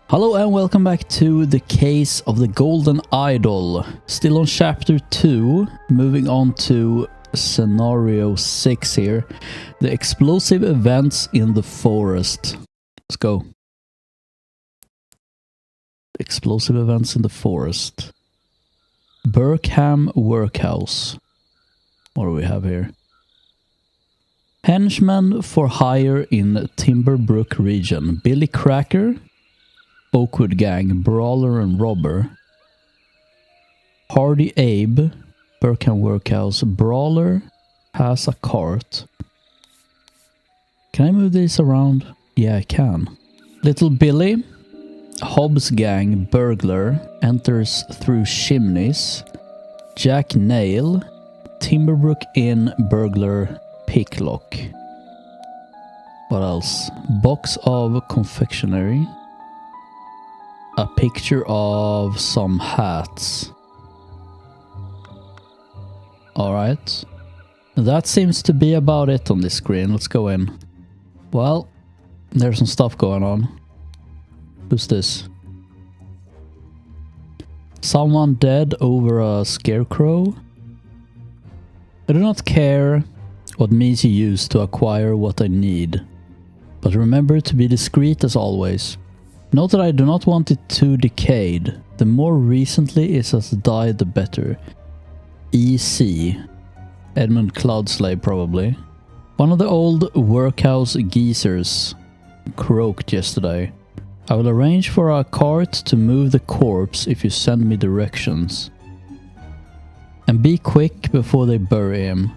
Hello and welcome back to the case of the Golden Idol. Still on chapter 2, moving on to scenario 6 here. The explosive events in the forest. Let's go. Explosive events in the forest. Burkham Workhouse. What do we have here? Henchmen for hire in Timberbrook region. Billy Cracker. Oakwood Gang, Brawler and Robber. Hardy Abe, Burkham Workhouse, Brawler has a cart. Can I move these around? Yeah, I can. Little Billy, Hobbs Gang, Burglar, enters through chimneys. Jack Nail, Timberbrook Inn, Burglar, Picklock. What else? Box of confectionery. A picture of some hats. Alright. That seems to be about it on this screen. Let's go in. Well, there's some stuff going on. Who's this? Someone dead over a scarecrow? I do not care what means you use to acquire what I need. But remember to be discreet as always. Note that I do not want it too decayed. The more recently it has died, the better. EC. Edmund Cloudsley, probably. One of the old workhouse geezers croaked yesterday. I will arrange for a cart to move the corpse if you send me directions. And be quick before they bury him.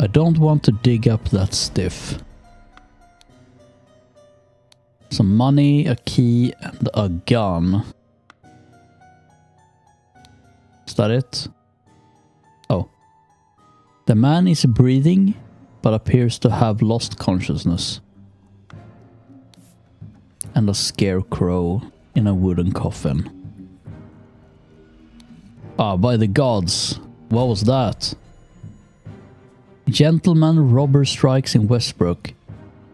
I don't want to dig up that stiff. Some money, a key, and a gun. Is that it? Oh. The man is breathing, but appears to have lost consciousness. And a scarecrow in a wooden coffin. Ah, by the gods. What was that? Gentleman robber strikes in Westbrook.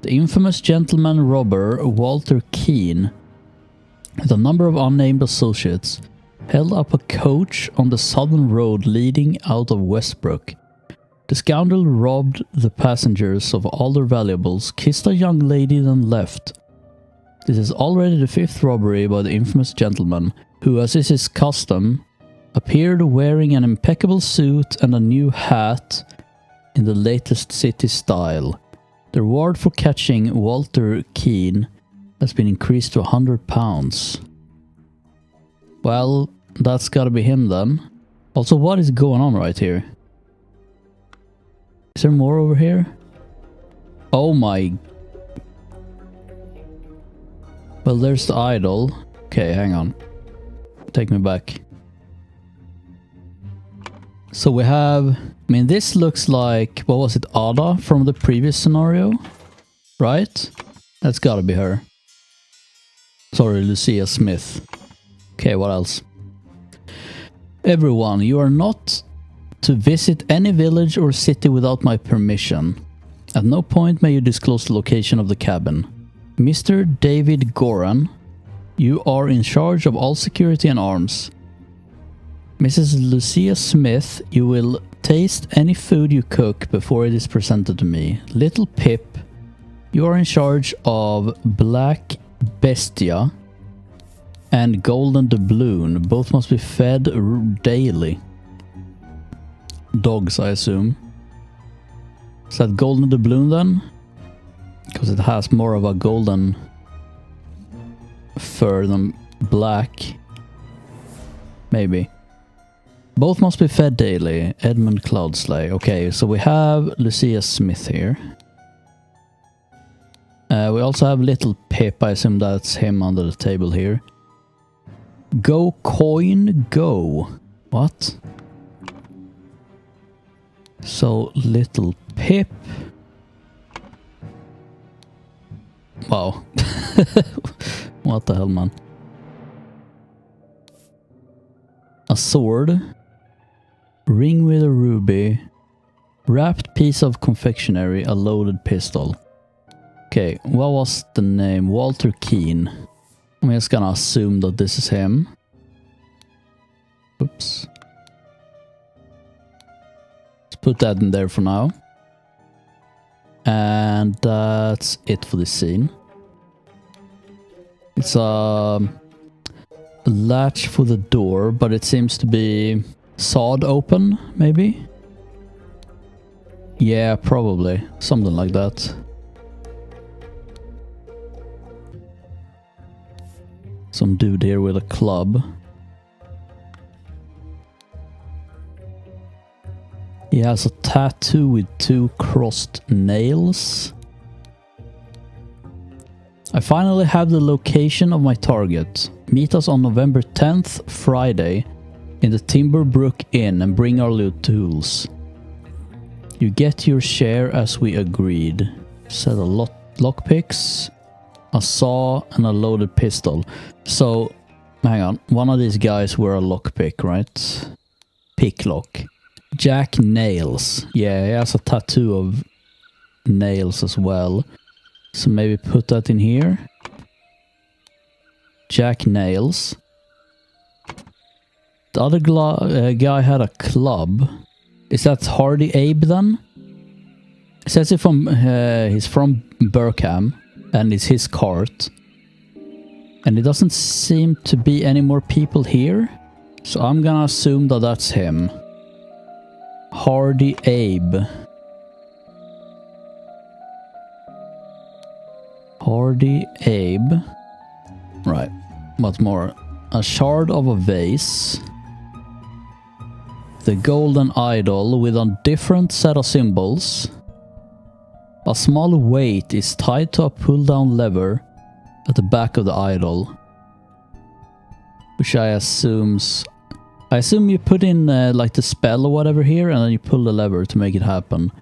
The infamous gentleman robber Walter Keane, with a number of unnamed associates, held up a coach on the southern road leading out of Westbrook. The scoundrel robbed the passengers of all their valuables, kissed a young lady, then left. This is already the 5th robbery by the infamous gentleman, who, as is his custom, appeared wearing an impeccable suit and a new hat in the latest city style. The reward for catching Walter Keane has been increased to £100. Well, that's gotta be him then. Also, what is going on right here? Is there more over here? Oh my... Well, there's the idol. Okay, hang on. Take me back. So we have... I mean, this looks like... What was it? Ada from the previous scenario? Right? That's gotta be her. Sorry, Lucia Smith. Okay, what else? Everyone, you are not to visit any village or city without my permission. At no point may you disclose the location of the cabin. Mr. David Goran, you are in charge of all security and arms. Mrs. Lucia Smith, you will taste any food you cook before it is presented to me. Little Pip, you are in charge of Black Bestia and Golden Doubloon. Both must be fed daily. Dogs, I assume. Is that Golden Doubloon then? Because it has more of a golden fur than black. Maybe. Both must be fed daily. Edmund Cloudsley. Okay, so we have Lucia Smith here. We also have Little Pip. I assume that's him under the table here. Go coin go. What? So Little Pip. Wow. What the hell, man? A sword. Ring with a ruby. Wrapped piece of confectionery. A loaded pistol. Okay, what was the name? Walter Keane. I'm just gonna assume that this is him. Oops. Let's put that in there for now. And that's it for this scene. It's a latch for the door, but it seems to be sawed open, maybe? Yeah, probably. Something like that. Some dude here with a club. He has a tattoo with 2 crossed nails. I finally have the location of my target. Meet us on November 10th, Friday, in the Timberbrook Inn and bring our loot tools. You get your share as we agreed. Set a lockpicks, a saw, and a loaded pistol. So, hang on. One of these guys were a lockpick, right? Picklock. Jack Nails. Yeah, he has a tattoo of nails as well. So maybe put that in here. Jack Nails. The other guy had a club. Is that Hardy Abe then? It says he's from Burkham and it's his cart. And it doesn't seem to be any more people here. So I'm gonna assume that that's him. Hardy Abe. Hardy Abe. Right. What more? A shard of a vase. The golden idol with a different set of symbols. A small weight is tied to a pull-down lever at the back of the idol. Which I assume you put in like the spell or whatever here and then you pull the lever to make it happen.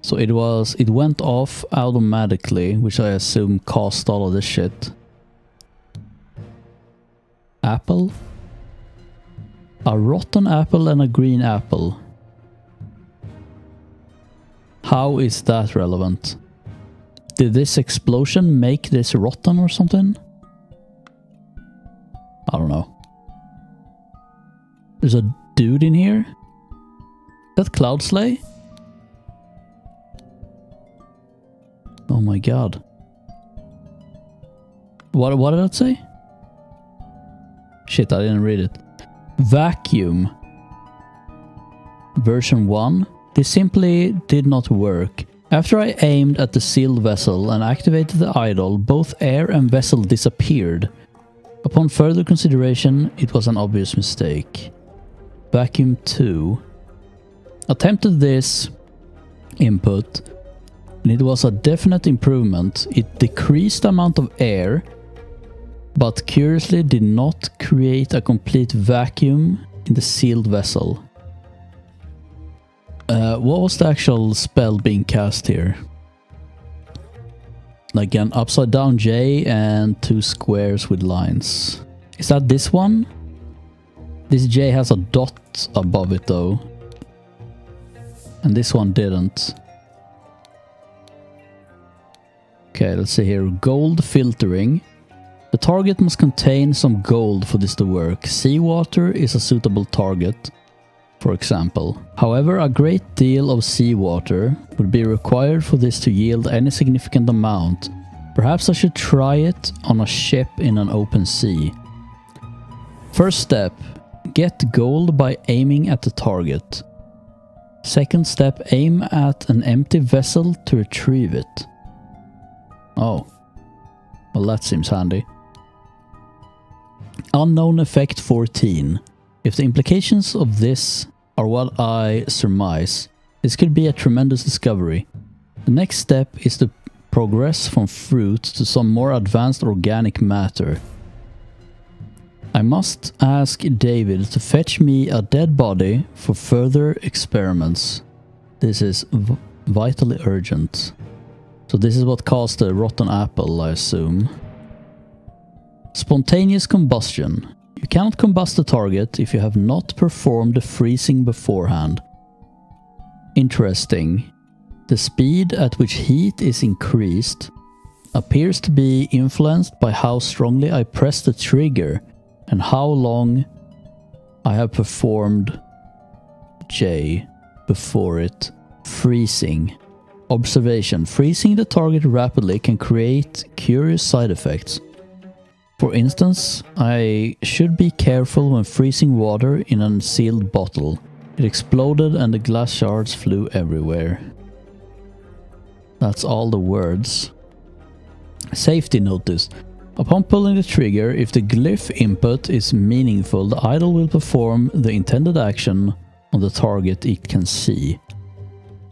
So it went off automatically, which I assume caused all of this shit. Apple? A rotten apple and a green apple. How is that relevant? Did this explosion make this rotten or something? I don't know. There's a dude in here? Is that Cloudslay? Oh my god. What did that say? Shit, I didn't read it. Vacuum. Version 1. This simply did not work. After I aimed at the sealed vessel and activated the idol, both air and vessel disappeared. Upon further consideration, it was an obvious mistake. Vacuum 2. Attempted this input, and it was a definite improvement. It decreased the amount of air, but curiously did not create a complete vacuum in the sealed vessel. What was the actual spell being cast here? Like an upside down J and 2 squares with lines. Is that this one? This J has a dot above it though. And this one didn't. Okay, let's see here. Gold filtering. The target must contain some gold for this to work. Seawater is a suitable target, for example. However, a great deal of seawater would be required for this to yield any significant amount. Perhaps I should try it on a ship in an open sea. First step, get gold by aiming at the target. Second step, aim at an empty vessel to retrieve it. Oh, well that seems handy. Unknown effect 14. If the implications of this are what I surmise, this could be a tremendous discovery. The next step is to progress from fruit to some more advanced organic matter. I must ask David to fetch me a dead body for further experiments. This is vitally urgent. So this is what caused the rotten apple, I assume. Spontaneous combustion. You cannot combust the target if you have not performed the freezing beforehand. Interesting. The speed at which heat is increased appears to be influenced by how strongly I press the trigger and how long I have performed J before it. Freezing. Observation. Freezing the target rapidly can create curious side effects. For instance, I should be careful when freezing water in an sealed bottle. It exploded and the glass shards flew everywhere. That's all the words. Safety notice. Upon pulling the trigger, if the glyph input is meaningful, the idol will perform the intended action on the target it can see.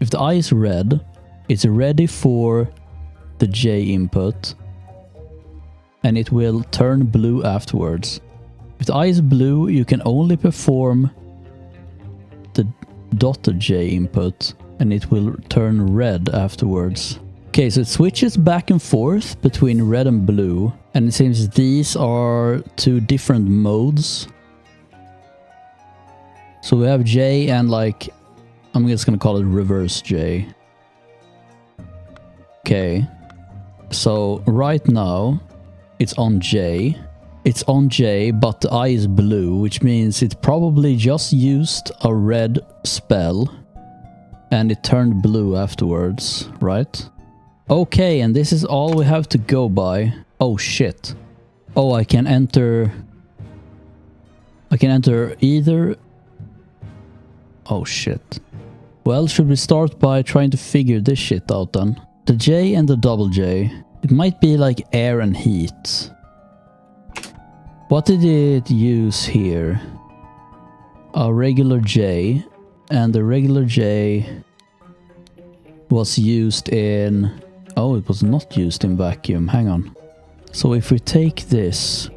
If the eye is red, it's ready for the J input, and it will turn blue afterwards. If the eye is blue, you can only perform the dotted J input, and it will turn red afterwards. Okay, so it switches back and forth between red and blue, and it seems these are two different modes. So we have J and like, I'm just gonna call it reverse J. Okay, so right now it's on J. It's on J, but the eye is blue, which means it probably just used a red spell and it turned blue afterwards, right? Okay, and this is all we have to go by. Oh shit. Oh, I can enter either. Oh shit. Well, should we start by trying to figure this shit out then? The J and the double J. It might be like air and heat. What did it use here? A regular J, and the regular J was used in... Oh, it was not used in vacuum. Hang on. So if we take this,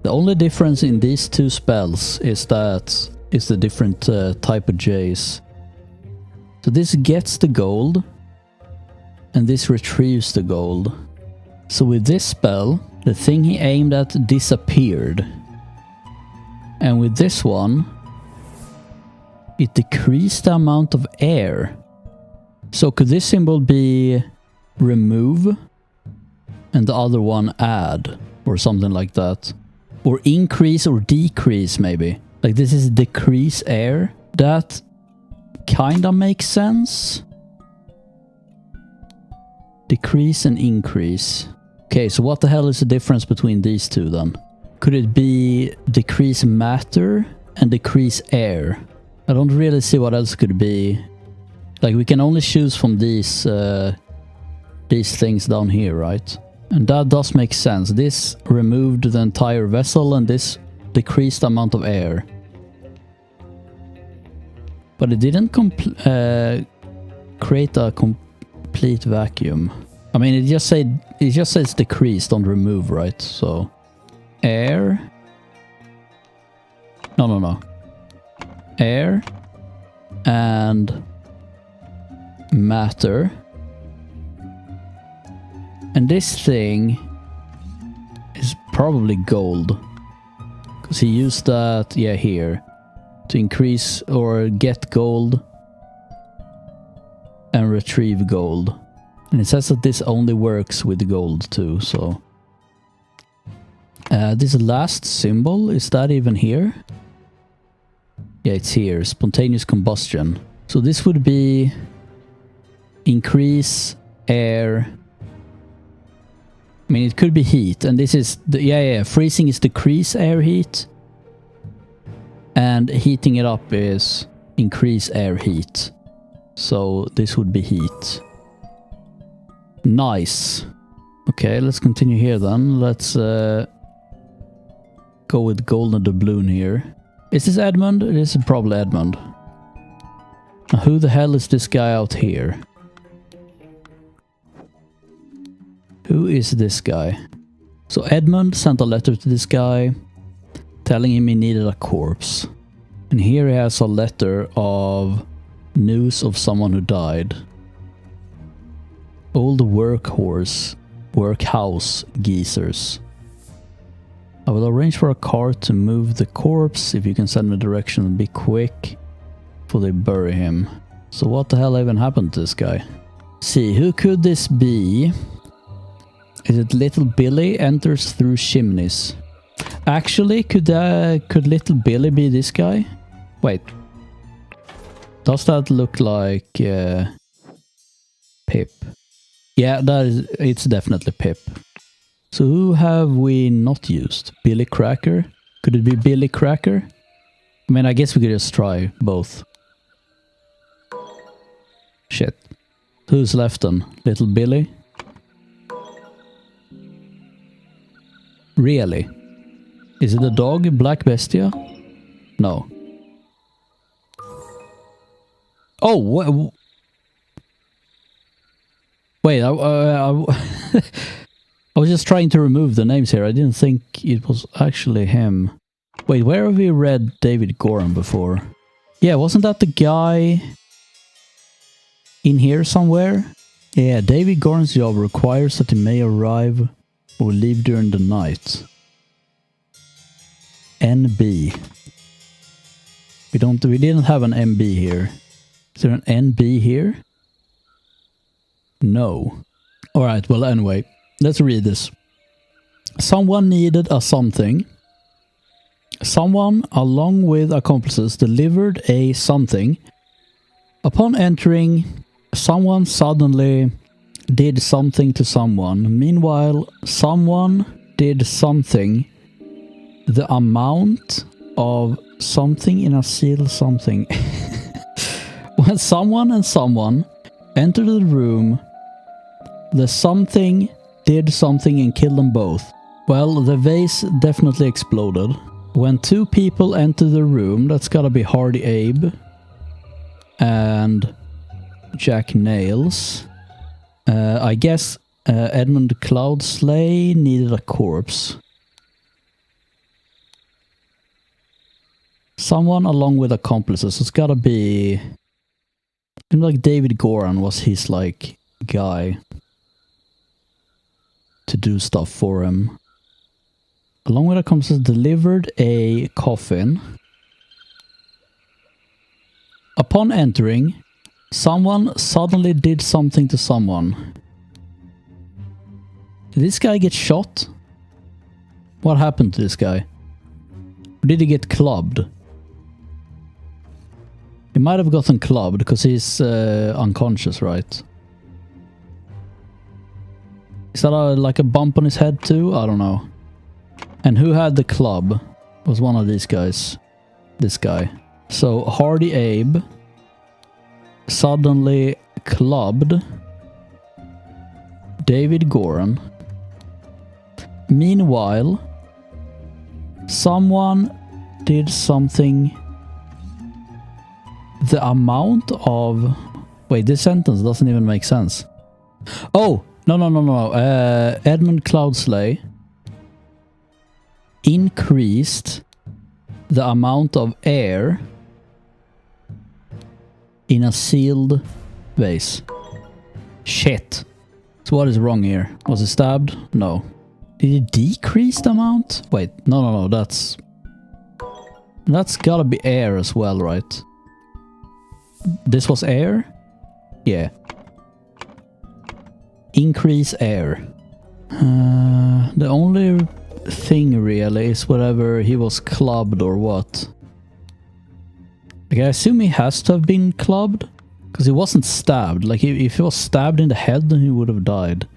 the only difference in these two spells is that it's the different type of J's. So this gets the gold, and this retrieves the gold. So with this spell, the thing he aimed at disappeared. And with this one, it decreased the amount of air. So could this symbol be remove and the other one add or something like that? Or increase or decrease maybe. Like this is decrease air. That kinda makes sense. Decrease and increase. Okay, so what the hell is the difference between these two then? Could it be decrease matter and decrease air? I don't really see what else could be. Like we can only choose from these things down here, right? And that does make sense. This removed the entire vessel and this decreased the amount of air. But it didn't create a complete vacuum. I mean, it just says decrease, don't remove, right? So air. No. Air and matter. And this thing is probably gold. Because he used that, yeah, here. To increase or get gold and retrieve gold. And it says that this only works with gold too, so... this last symbol, is that even here? Yeah, it's here. Spontaneous combustion. So this would be... increase air... I mean, it could be heat, and this is... yeah, freezing is decrease air heat. And heating it up is increase air heat. So this would be heat. Nice. Okay, let's continue here then. Let's go with golden doubloon here. Is this Edmund? It is probably Edmund. Now, who the hell is this guy out here? Who is this guy? So Edmund sent a letter to this guy telling him he needed a corpse. And here he has a letter of news of someone who died. Old workhouse geezers. I will arrange for a car to move the corpse if you can send me direction and be quick before they bury him. So what the hell even happened to this guy? See, who could this be? Is it Little Billy enters through chimneys? Actually, could Little Billy be this guy? Wait. Does that look like Pip? Yeah, it's definitely Pip. So who have we not used? Billy Cracker? Could it be Billy Cracker? I mean, I guess we could just try both. Shit. Who's left then? Little Billy? Really? Is it a dog? Black Bestia? No. Oh, wait, I was just trying to remove the names here. I didn't think it was actually him. Wait, where have we read David Goran before? Yeah, wasn't that the guy in here somewhere? Yeah, David Goran's job requires that he may arrive or leave during the night. NB. We didn't have an MB here. Is there an NB here? No. Alright, well anyway, let's read this. Someone needed a something. Someone, along with accomplices, delivered a something. Upon entering, someone suddenly did something to someone. Meanwhile, someone did something. The amount of something in a sealed something. When someone and someone entered the room, the something did something and killed them both. Well, the vase definitely exploded. When two people enter the room, that's gotta be Hardy Abe and Jack Nails. I guess Edmund Cloudsley needed a corpse. Someone along with accomplices. It's gotta be... Seems like David Goran was his, like, guy to do stuff for him. Along with accomplices, delivered a coffin. Upon entering, someone suddenly did something to someone. Did this guy get shot? What happened to this guy? Or did he get clubbed? He might have gotten clubbed because he's unconscious, right? Is that like a bump on his head too? I don't know. And who had the club? Was one of these guys. This guy. So Hardy Abe suddenly clubbed David Goran. Meanwhile, someone did something. The amount of... Wait, this sentence doesn't even make sense. Oh! No. Edmund Cloudsley increased the amount of air in a sealed vase. Shit. So what is wrong here? Was it stabbed? No. Did it decrease the amount? Wait, no. That's gotta be air as well, right? This was air? Yeah. Increase air. The only thing really is whether he was clubbed or what. Like, I assume he has to have been clubbed, because he wasn't stabbed. Like, if he was stabbed in the head, then he would have died.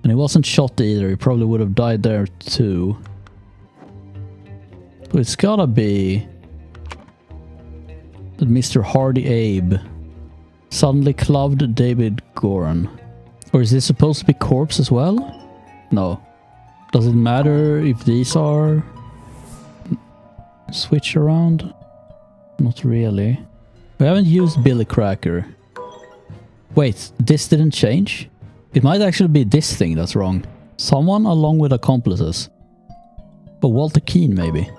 And he wasn't shot either. He probably would have died there too. So it's gotta be that Mr. Hardy Abe suddenly clubbed David Goran. Or is this supposed to be corpse as well? No. Does it matter if these are switch around? Not really. We haven't used Billy Cracker. Wait, this didn't change? It might actually be this thing that's wrong. Someone along with accomplices. Oh, Walter Keane maybe.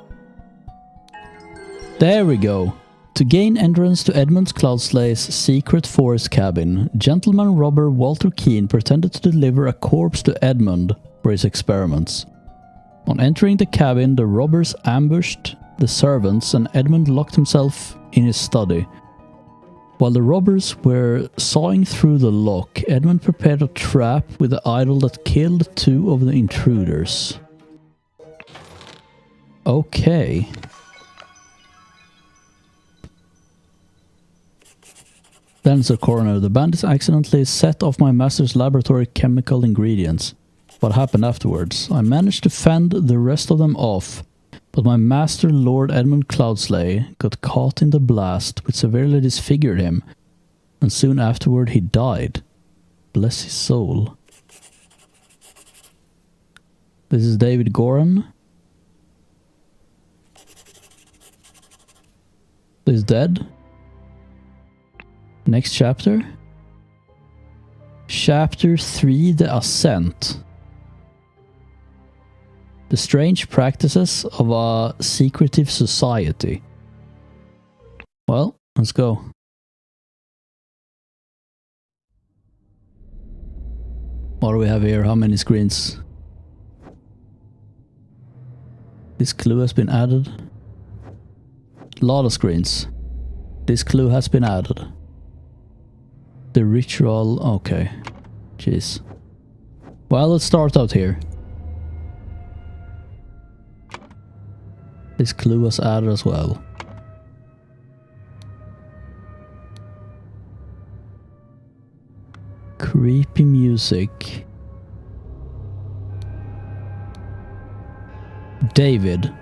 There we go. To gain entrance to Edmund Cloudsley's secret forest cabin, gentleman robber Walter Keane pretended to deliver a corpse to Edmund for his experiments. On entering the cabin, the robbers ambushed the servants and Edmund locked himself in his study. While the robbers were sawing through the lock, Edmund prepared a trap with the idol that killed 2 of the intruders. Okay. Then the coroner. The bandits accidentally set off my master's laboratory chemical ingredients. What happened afterwards? I managed to fend the rest of them off, but my master, Lord Edmund Cloudsley, got caught in the blast, which severely disfigured him, and soon afterward he died. Bless his soul. This is David Goran. He's dead. Next chapter. Chapter 3, The Ascent. The strange practices of a secretive society. Well, let's go. What do we have here? How many screens? This clue has been added. A lot of screens. This clue has been added. The ritual... okay. Jeez. Well, let's start out here. This clue was added as well. Creepy music. David.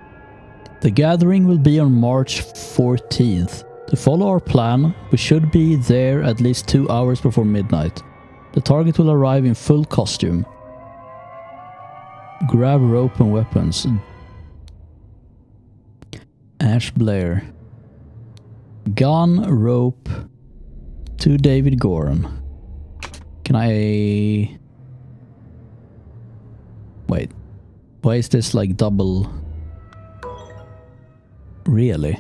The gathering will be on March 14th. To follow our plan, we should be there at least 2 hours before midnight. The target will arrive in full costume. Grab rope and weapons. Ash Blair. Gun, rope to David Goran. Can I... wait. Why is this like double... really?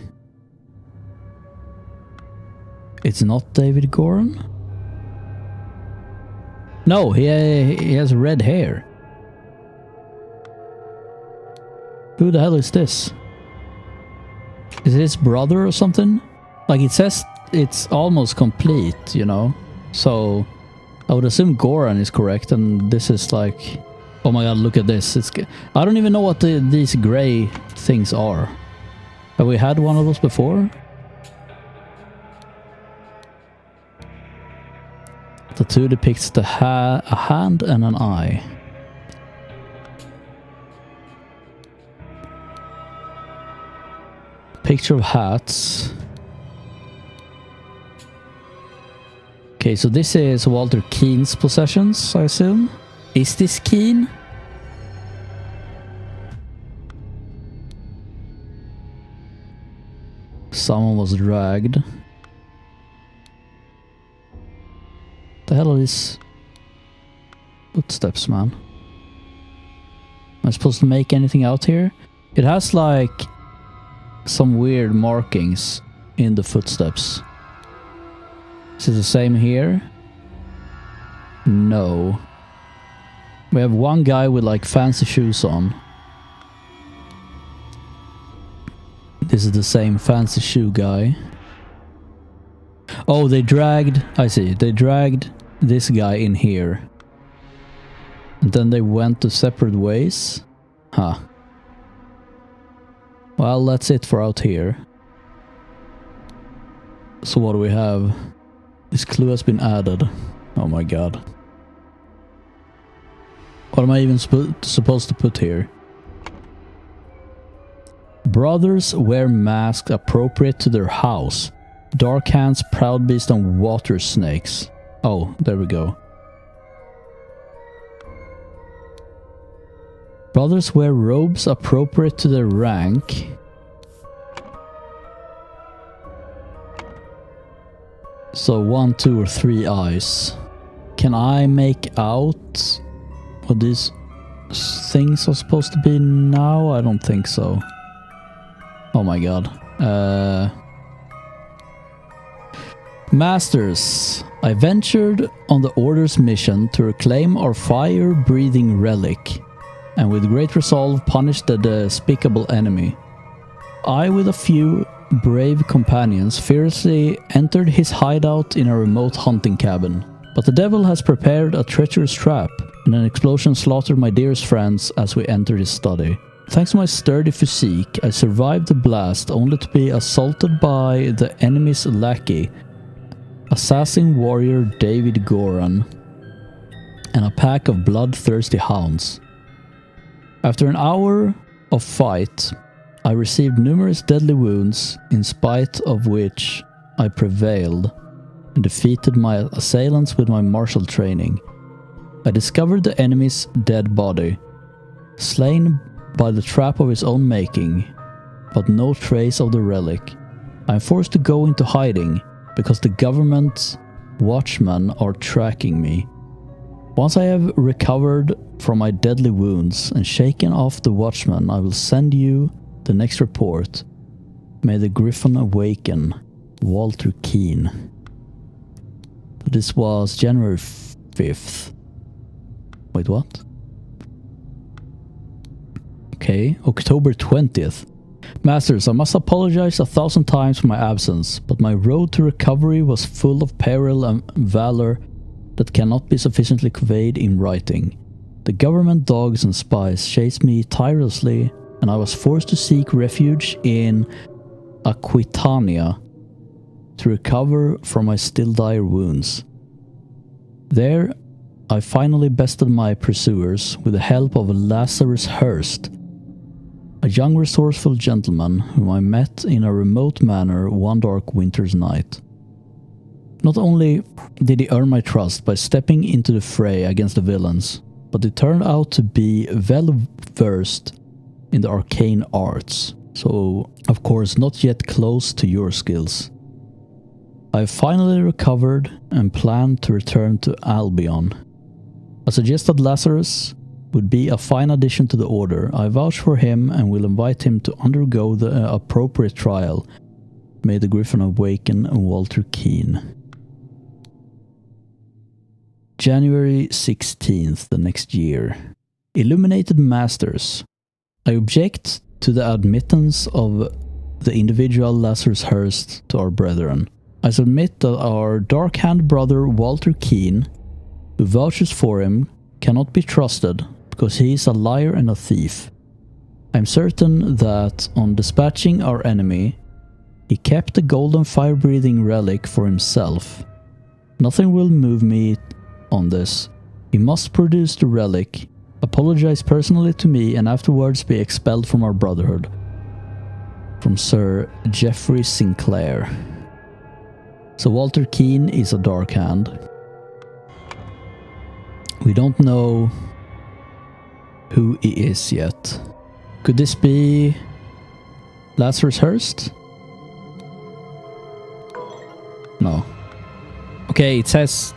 It's not David Goran? No, he has red hair. Who the hell is this? Is it his brother or something? Like it says it's almost complete, you know? So I would assume Goran is correct and this is like... oh my god, look at this. I don't even know what these grey things are. Have we had one of those before? The two depicts a hand and an eye. Picture of hats. Okay, so this is Walter Keene's possessions, I assume. Is this Keene? Someone was dragged. The hell are these footsteps, man? Am I supposed to make anything out here? It has like some weird markings in the footsteps. Is it the same here? No. We have one guy with like fancy shoes on. This is the same fancy shoe guy. Oh, they dragged... I see. They dragged this guy in here. And then they went to separate ways. Huh. Well, that's it for out here. So what do we have? This clue has been added. Oh my god. What am I even supposed to put here? Brothers wear masks appropriate to their house. Dark hands, proud beast, and water snakes. Oh, there we go. Brothers wear robes appropriate to their rank. So 1, 2, or 3 eyes. Can I make out what these things are supposed to be now? I don't think so. Oh my god. Masters, I ventured on the Order's mission to reclaim our fire-breathing relic, and with great resolve punished the despicable enemy. I, with a few brave companions fearlessly entered his hideout in a remote hunting cabin. But the devil has prepared a treacherous trap, and an explosion slaughtered my dearest friends as we entered his study. Thanks to my sturdy physique, I survived the blast only to be assaulted by the enemy's lackey, assassin warrior David Goran, and a pack of bloodthirsty hounds. After an hour of fight, I received numerous deadly wounds, in spite of which I prevailed and defeated my assailants with my martial training. I discovered the enemy's dead body, slain by the trap of his own making, but no trace of the relic. I am forced to go into hiding because the government's watchmen are tracking me. Once I have recovered from my deadly wounds and shaken off the watchmen, I will send you the next report. May the Griffin awaken. Walter Keane. This was January 5th. Wait, what? Okay, October 20th. Masters, I must apologize 1,000 times for my absence, but my road to recovery was full of peril and valor that cannot be sufficiently conveyed in writing. The government dogs and spies chased me tirelessly, and I was forced to seek refuge in Aquitania to recover from my still dire wounds. There, I finally bested my pursuers with the help of Lazarus Hurst, a young resourceful gentleman whom I met in a remote manor one dark winter's night. Not only did he earn my trust by stepping into the fray against the villains, but he turned out to be well versed in the arcane arts, so of course not yet close to your skills. I have finally recovered and plan to return to Albion. I suggested Lazarus would be a fine addition to the order. I vouch for him and will invite him to undergo the appropriate trial. May the Griffin awaken, Walter Keane. January 16th, the next year. Illuminated Masters. I object to the admittance of the individual Lazarus Hurst to our brethren. I submit that our dark-hand brother Walter Keane, who vouches for him, cannot be trusted because he is a liar and a thief. I am certain that on dispatching our enemy, he kept the golden fire-breathing relic for himself. Nothing will move me on this. He must produce the relic, apologize personally to me, and afterwards be expelled from our brotherhood. From Sir Geoffrey Sinclair. So Walter Keane is a dark hand. We don't know who he is yet. Could this be Lazarus Hurst? No. Okay, it says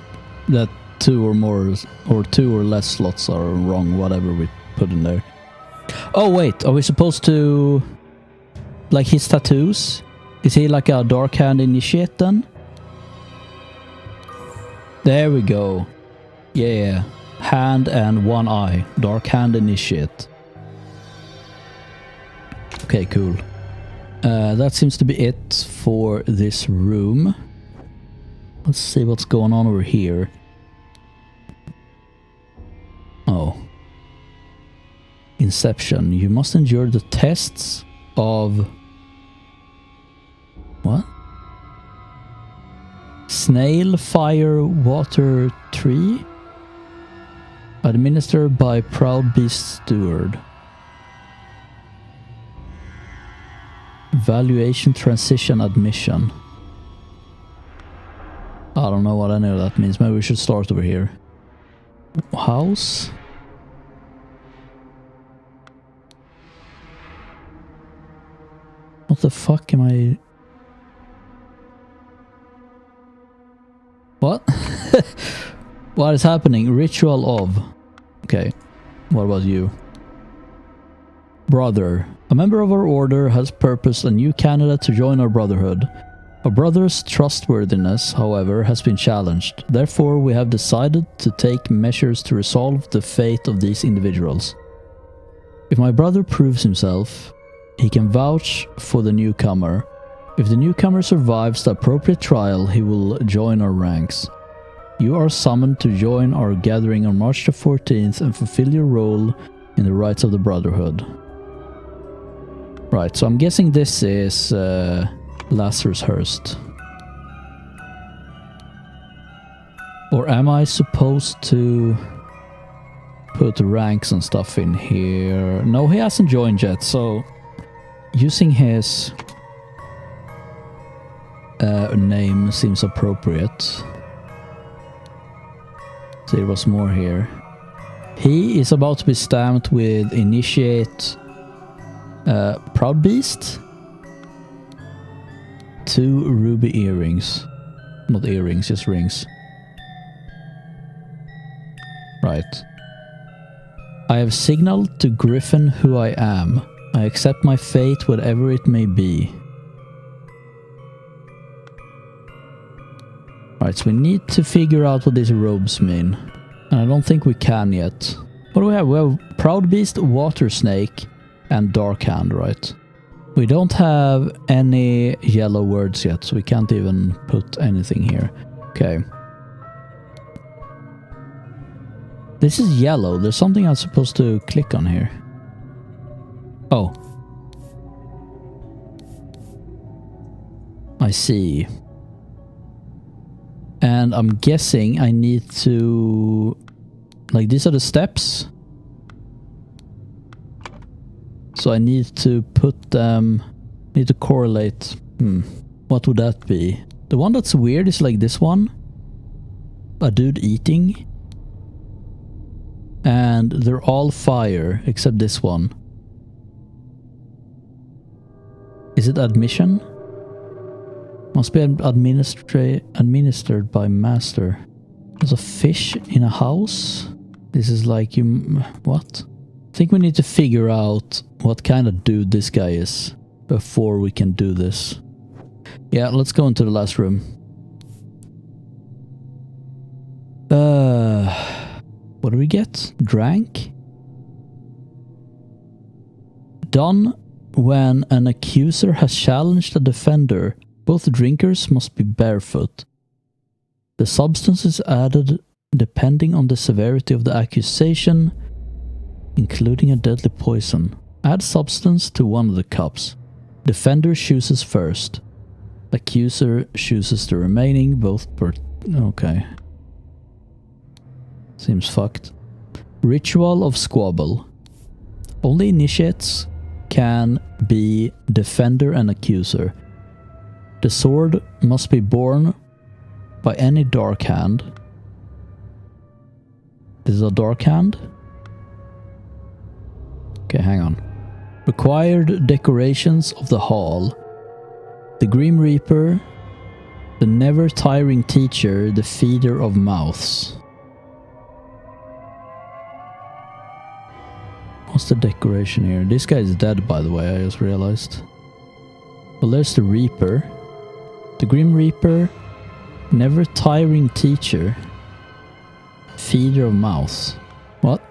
that two or less slots are wrong, whatever we put in there. Oh wait, are we supposed to... like his tattoos? Is he like a dark hand initiate then? There we go. Yeah. Hand and one eye. Dark hand initiate. Okay, cool. That seems to be it for this room. Let's see what's going on over here. Oh. Inception. You must endure the tests of... what? Snail, fire, water, tree? Administered by Proud Beast Steward. Valuation, transition, admission. I don't know what any of that means. Maybe we should start over here. House? What the fuck am I... what? What is happening? Ritual of... okay. What about you? Brother. A member of our order has purposed a new candidate to join our brotherhood. Our brother's trustworthiness, however, has been challenged. Therefore, we have decided to take measures to resolve the fate of these individuals. If my brother proves himself, he can vouch for the newcomer, If the newcomer survives the appropriate trial, he will join our ranks. You are summoned to join our gathering on March the 14th and fulfill your role in the rites of the Brotherhood. Right, so I'm guessing this is Lazarus Or am I supposed to put ranks and stuff in here? No, he hasn't joined yet, so using his name seems appropriate. See, there was more here. He is about to be stamped with Initiate Proud Beast. 2 ruby earrings. Not earrings, just rings. Right. I have signaled to Griffin who I am. I accept my fate, whatever it may be. Right, so we need to figure out what these robes mean. And I don't think we can yet. What do we have? We have Proud Beast, Water Snake, and Dark Hand, right? We don't have any yellow words yet, so we can't even put anything here. Okay. This is yellow. There's something I'm supposed to click on here. Oh. I see. And I'm guessing I need to... Like, these are the steps. So I need to put them... Need to correlate. What would that be? The one that's weird is like this one. A dude eating. And they're all fire, except this one. Is it admission? Must be administered by master. There's a fish in a house. This is like you... What? I think we need to figure out what kind of dude this guy is before we can do this. Yeah, let's go into the last room. What do we get? Drank? Done when an accuser has challenged a defender. Both drinkers must be barefoot. The substance is added depending on the severity of the accusation, including a deadly poison. Add substance to one of the cups. Defender chooses first. Accuser chooses the remaining, both per... Okay. Seems fucked. Ritual of Squabble. Only initiates can be defender and accuser. The sword must be borne by any dark hand. This is a dark hand? Okay, hang on. Required decorations of the hall. The Grim Reaper, the never-tiring teacher, the feeder of mouths. What's the decoration here? This guy is dead, by the way, I just realized. Well, there's the Reaper. The Grim Reaper, never-tiring teacher, feeder of mouths. What?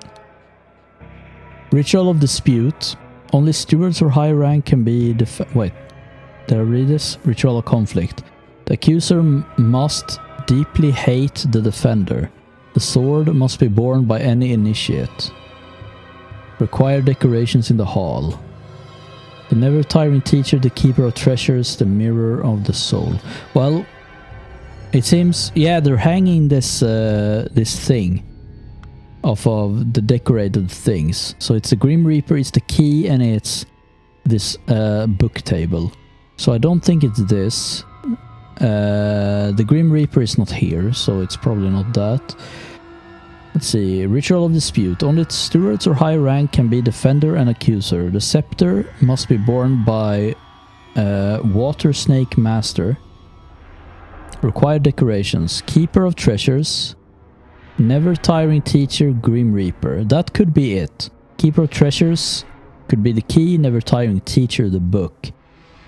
Ritual of Dispute. Only stewards or high rank can be wait, did I read this? Ritual of Conflict. The accuser must deeply hate the defender. The sword must be borne by any initiate. Required decorations in the hall. The never-tiring teacher, the keeper of treasures, the mirror of the soul. Well, it seems, yeah, they're hanging this this thing off of the decorated things. So it's the Grim Reaper, it's the key, and it's this book table. So I don't think it's this. The Grim Reaper is not here, so it's probably not that. Let's see. Ritual of Dispute. Only stewards or high rank can be defender and accuser. The scepter must be borne by Water Snake Master. Required decorations. Keeper of treasures. Never-tiring teacher, Grim Reaper. That could be it. Keeper of treasures could be the key. Never-tiring teacher, the book.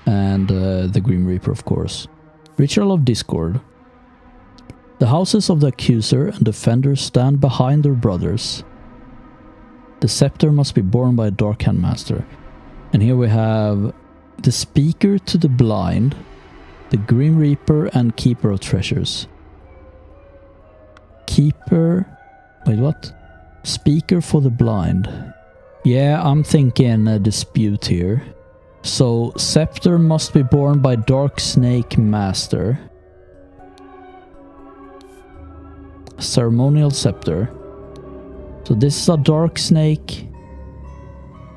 And the Grim Reaper, of course. Ritual of Discord. The houses of the accuser and defender stand behind their brothers. The scepter must be borne by a Dark Hand Master. And here we have the speaker to the blind. The Grim Reaper and Keeper of Treasures. Keeper... Wait, what? Speaker for the blind. Yeah, I'm thinking a dispute here. So, Scepter must be born by Dark Snake Master. Ceremonial Scepter. So this is a Dark Snake...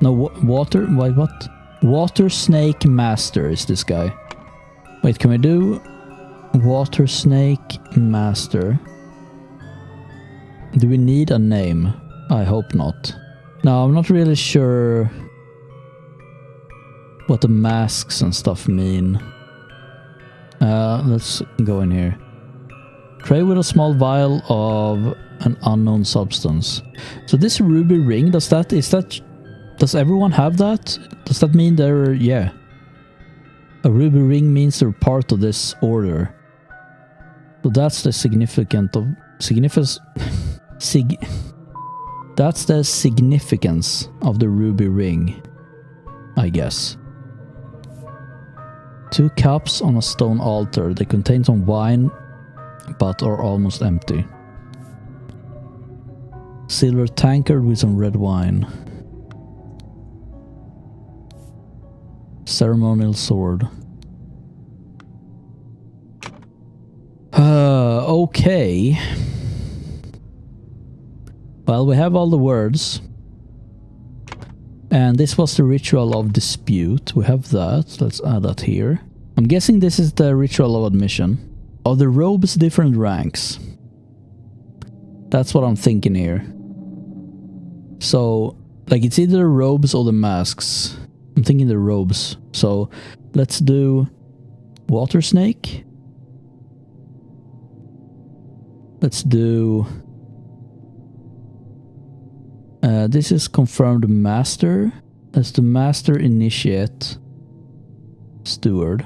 No, Water... Wait, what? Water Snake Master is this guy. Wait, can we do... Water Snake Master? Do we need a name? I hope not. No, I'm not really sure... what the masks and stuff mean. Let's go in here. Pray with a small vial of an unknown substance. So this ruby ring, does everyone have that? Does that mean they're, yeah. A ruby ring means they're part of this order. So that's the that's the significance of the ruby ring, I guess. 2 cups on a stone altar. They contain some wine, but are almost empty. Silver tankard with some red wine. Ceremonial sword. Okay. Well, we have all the words. And this was the ritual of dispute. We have that. Let's add that here. I'm guessing this is the ritual of admission. Are the robes different ranks? That's what I'm thinking here. So, like, it's either the robes or the masks. I'm thinking the robes. So, let's do Water Snake. Let's do... this is confirmed Master. That's the Master Initiate. Steward.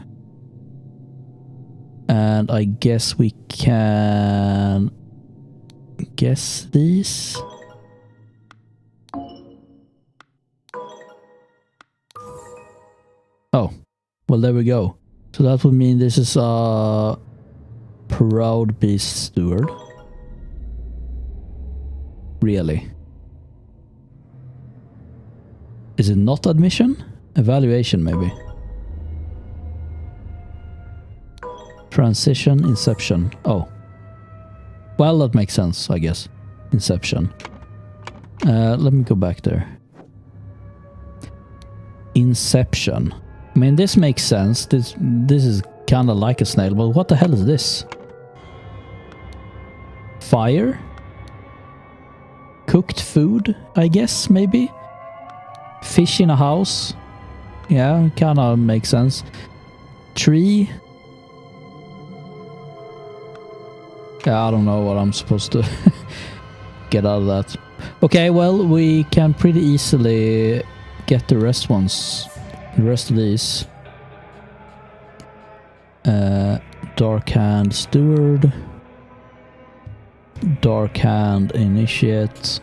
And I guess we can... guess these? Oh, well, there we go. So that would mean this is a Proud Beast Steward. Really? Is it not admission? Evaluation, maybe. Transition, Inception. Oh. Well, that makes sense, I guess. Inception. Let me go back there. Inception. I mean, this makes sense. This is kind of like a snail, but what the hell is this? Fire? Cooked food, I guess, maybe? Fish in a house? Yeah, kind of makes sense. Tree? Yeah, I don't know what I'm supposed to get out of that. Okay, well, we can pretty easily get the rest of these. Dark Hand Steward. Dark Hand Initiate.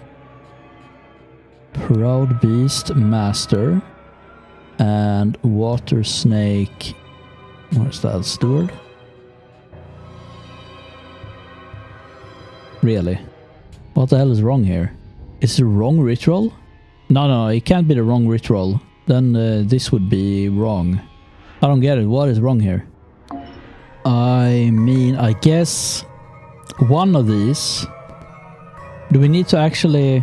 Proud Beast Master. And Water Snake. Where's that? Steward? Really? What the hell is wrong here? Is it the wrong ritual? No, it can't be the wrong ritual. Then this would be wrong. I don't get it. What is wrong here? I mean, I guess one of these... Do we need to actually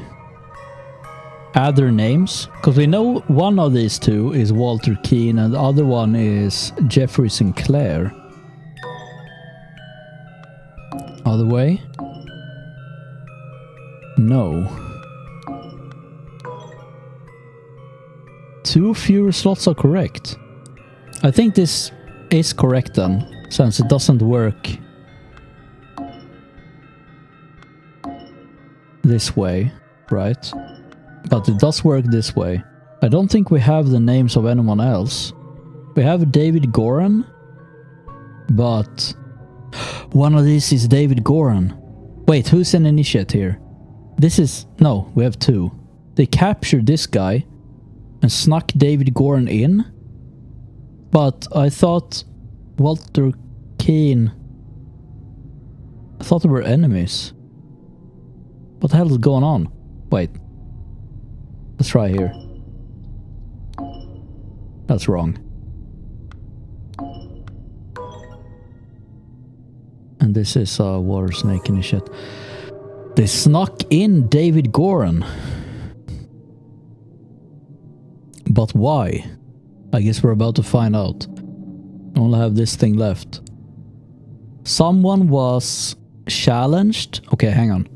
add their names? Because we know one of these two is Walter Keane and the other one is Jeffrey Sinclair. Other way? No. 2 fewer slots are correct. I think this is correct then, since it doesn't work this way, right? But it does work this way. I don't think we have the names of anyone else. We have David Goran, but one of these is David Goran. Wait, who's an initiate here? This is... No, we have 2. They captured this guy and snuck David Goran in. But I thought Walter Keane. I thought they were enemies. What the hell is going on? Wait. Let's try here. That's wrong. And this is a water snake and shit. They snuck in David Goran. But why? I guess we're about to find out. I only have this thing left. Someone was challenged. Okay, hang on.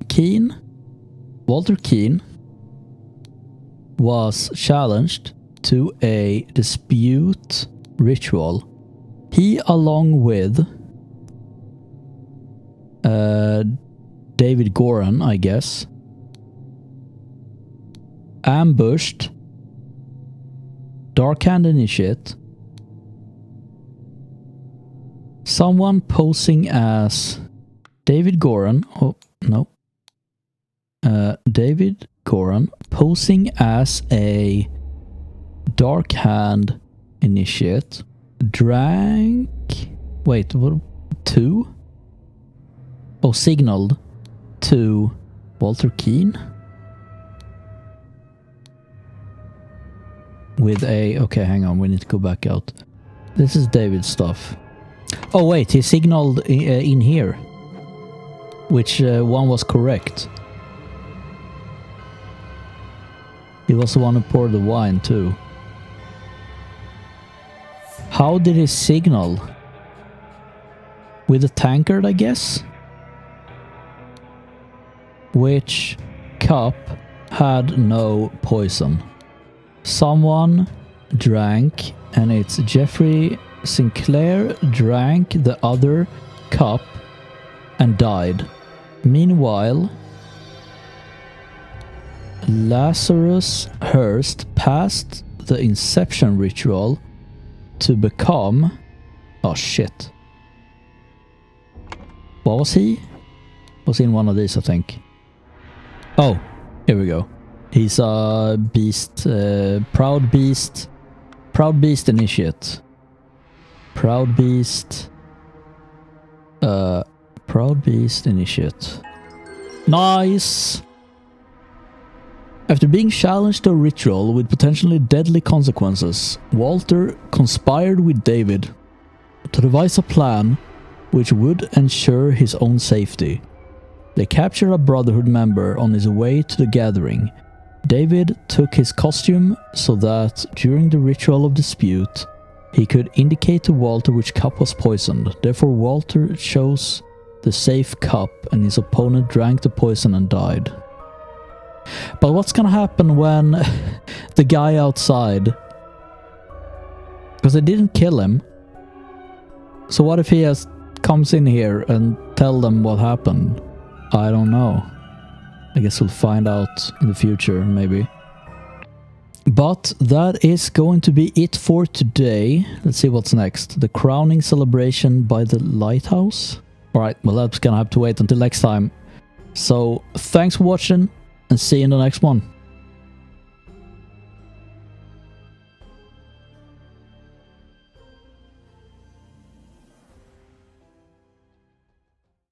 Keane, Walter Keane, was challenged to a dispute ritual. He, along with David Goran, I guess, ambushed Dark-Hand Initiate, someone posing as David Goran. Oh, no. David Goran posing as a Dark-Hand Initiate drank... Wait, what? Two? Oh, signaled to Walter Keane with a... Okay, hang on, we need to go back out. This is David's stuff. Oh wait, he signaled in here. Which one was correct. He was the one who poured the wine too. How did he signal? With a tankard, I guess? Which cup had no poison? Someone drank, and it's Jeffrey Sinclair drank the other cup and died. Meanwhile, Lazarus Hurst passed the Inception ritual to become... Oh shit. What was he? Was in one of these, I think. Oh, here we go. He's a beast, proud beast initiate. Proud beast initiate. Nice! After being challenged to a ritual with potentially deadly consequences, Walter conspired with David to devise a plan which would ensure his own safety. They captured a Brotherhood member on his way to the gathering. David took his costume so that during the ritual of dispute, he could indicate to Walter which cup was poisoned. Therefore, Walter chose the safe cup and his opponent drank the poison and died. But what's gonna happen when the guy outside... Because they didn't kill him. So what if he comes in here and tell them what happened? I don't know. I guess we'll find out in the future, maybe. But that is going to be it for today. Let's see what's next. The crowning celebration by the lighthouse? Alright, well that's gonna have to wait until next time. So, thanks for watching, and see you in the next one.